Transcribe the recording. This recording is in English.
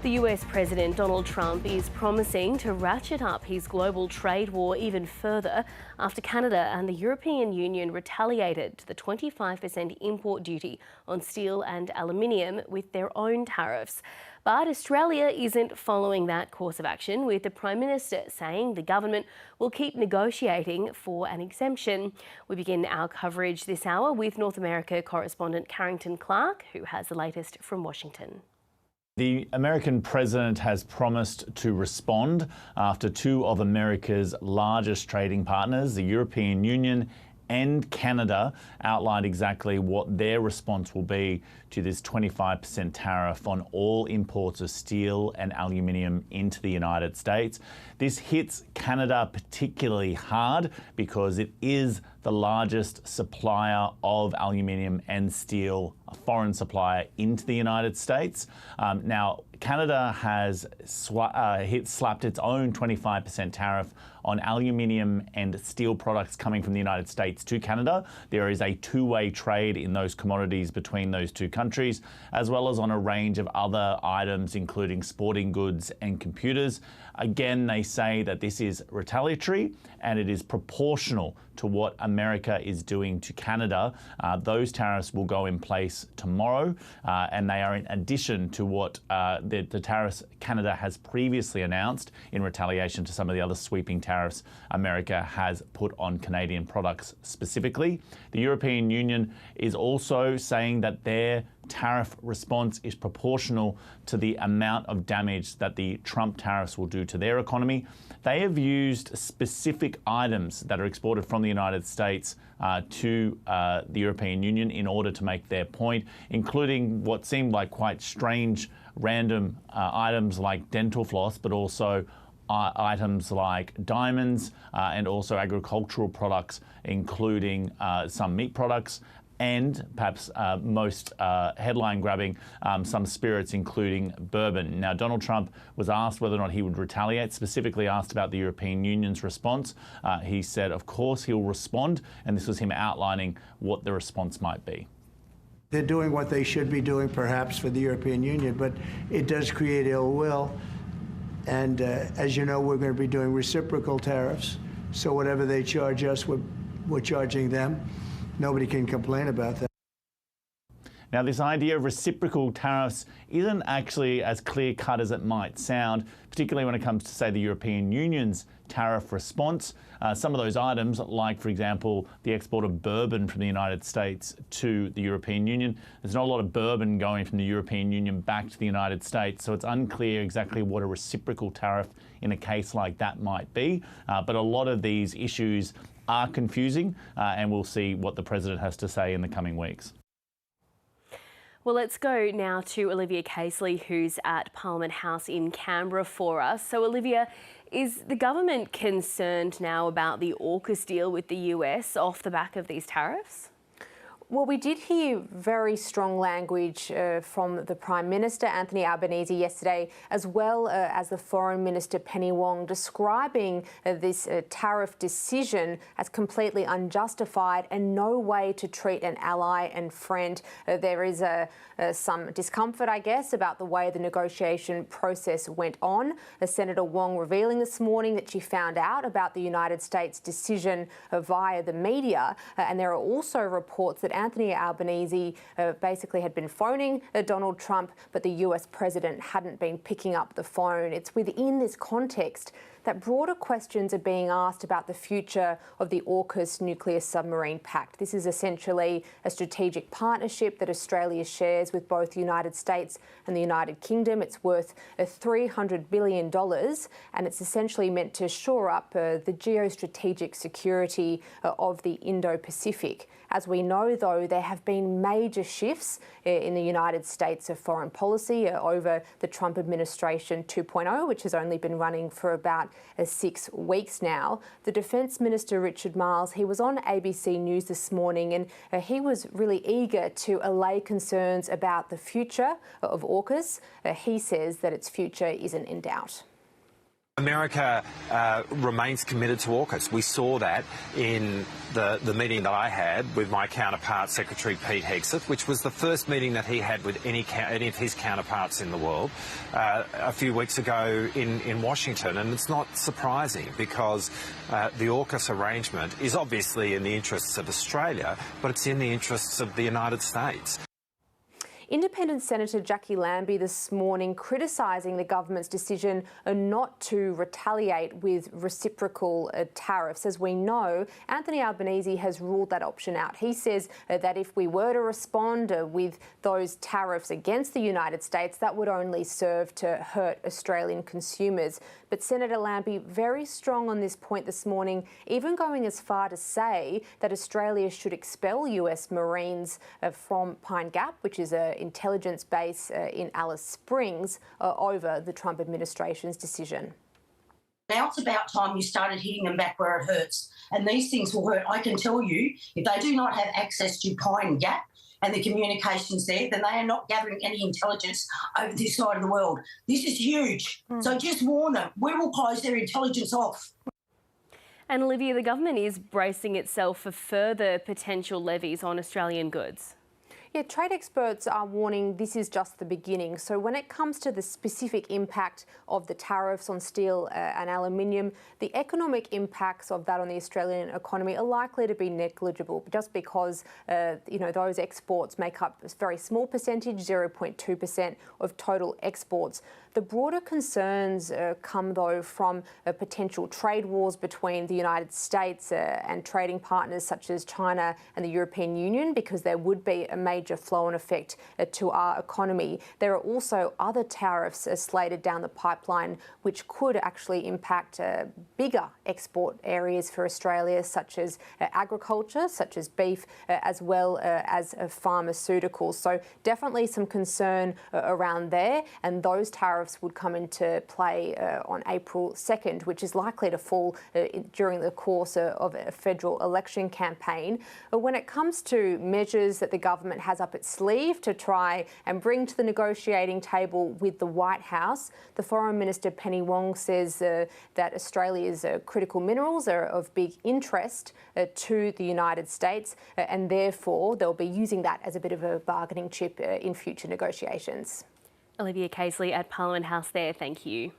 The US President Donald Trump is promising to ratchet up his global trade war even further after Canada and the European Union retaliated to the 25% import duty on steel and aluminium with their own tariffs. But Australia isn't following that course of action, with the Prime Minister saying the government will keep negotiating for an exemption. We begin our coverage this hour with North America correspondent Carrington Clark, who has the latest from Washington. The American president has promised to respond after two of America's largest trading partners, the European Union and Canada, outlined exactly what their response will be to this 25% tariff on all imports of steel and aluminium into the United States. This hits Canada particularly hard because it is the largest supplier of aluminium and steel, a foreign supplier, into the United States. Now, Canada has slapped its own 25% tariff on aluminium and steel products coming from the United States to Canada. There is a two-way trade in those commodities between those two countries, as well as on a range of other items, including sporting goods and computers. Again, they say that this is retaliatory and it is proportional to what America is doing to Canada. Those tariffs will go in place tomorrow, and they are in addition to what the tariffs Canada has previously announced in retaliation to some of the other sweeping tariffs America has put on Canadian products specifically. The European Union is also saying that their tariff response is proportional to the amount of damage that the Trump tariffs will do to their economy. They have used specific items that are exported from the United States to the European Union in order to make their point, including what seemed like quite strange random items like dental floss, but also items like diamonds and also agricultural products, including some meat products, and perhaps most headline-grabbing, some spirits, including bourbon. Now, Donald Trump was asked whether or not he would retaliate, specifically asked about the European Union's response. He said, of course, he'll respond, and this was him outlining what the response might be. They're doing what they should be doing, perhaps, for the European Union, but it does create ill will. And as you know, we're going to be doing reciprocal tariffs. So whatever they charge us, we're charging them. Nobody can complain about that. Now, this idea of reciprocal tariffs isn't actually as clear-cut as it might sound, particularly when it comes to, say, the European Union's tariff response. Some of those items, like, for example, the export of bourbon from the United States to the European Union, there's not a lot of bourbon going from the European Union back to the United States, so it's unclear exactly what a reciprocal tariff in a case like that might be. But a lot of these issues are confusing, and we'll see what the president has to say in the coming weeks. Well, let's go now to Olivia Casely, who's at Parliament House in Canberra for us. So, Olivia, is the government concerned now about the AUKUS deal with the US off the back of these tariffs? Well, we did hear very strong language from the Prime Minister, Anthony Albanese, yesterday, as well as the Foreign Minister, Penny Wong, describing this tariff decision as completely unjustified and no way to treat an ally and friend. There is some discomfort, I guess, about the way the negotiation process went on. Senator Wong revealing this morning that she found out about the United States decision via the media. And there are also reports that Anthony Albanese basically had been phoning Donald Trump, but the US president hadn't been picking up the phone. It's within this context that broader questions are being asked about the future of the AUKUS nuclear submarine pact. This is essentially a strategic partnership that Australia shares with both the United States and the United Kingdom. It's worth $300 billion, and it's essentially meant to shore up the geostrategic security of the Indo-Pacific. As we know, though, there have been major shifts in the United States of foreign policy over the Trump administration 2.0, which has only been running for about 6 weeks now. The Defence Minister, Richard Marles, he was on ABC News this morning, and he was really eager to allay concerns about the future of AUKUS. He says that its future isn't in doubt. America remains committed to AUKUS. We saw that in the meeting that I had with my counterpart, Secretary Pete Hegseth, which was the first meeting that he had with any of his counterparts in the world a few weeks ago in Washington. And it's not surprising because the AUKUS arrangement is obviously in the interests of Australia, but it's in the interests of the United States. Independent Senator Jackie Lambie this morning criticising the government's decision not to retaliate with reciprocal tariffs. As we know, Anthony Albanese has ruled that option out. He says that if we were to respond with those tariffs against the United States, that would only serve to hurt Australian consumers. But Senator Lambie very strong on this point this morning, even going as far to say that Australia should expel US Marines from Pine Gap, which is an intelligence base in Alice Springs, over the Trump administration's decision. Now it's about time you started hitting them back where it hurts. And these things will hurt. I can tell you, if they do not have access to Pine Gap and the communications there, then they are not gathering any intelligence over this side of the world. This is huge. So just warn them. We will close their intelligence off. And Olivia, the government is bracing itself for further potential levies on Australian goods. Yeah, trade experts are warning this is just the beginning. So when it comes to the specific impact of the tariffs on steel and aluminium, the economic impacts of that on the Australian economy are likely to be negligible, just because those exports make up a very small percentage, 0.2% of total exports. The broader concerns come, though, from potential trade wars between the United States and trading partners such as China and the European Union, because there would be a major flow-on effect to our economy. There are also other tariffs slated down the pipeline which could actually impact bigger export areas for Australia, such as agriculture, such as beef, as well as pharmaceuticals. So definitely some concern around there, and those tariffs would come into play on April 2nd, which is likely to fall during the course of a federal election campaign. When it comes to measures that the government has up its sleeve to try and bring to the negotiating table with the White House, the Foreign Minister Penny Wong says that Australia's critical minerals are of big interest to the United States, and therefore they'll be using that as a bit of a bargaining chip in future negotiations. Olivia Casely at Parliament House there, thank you.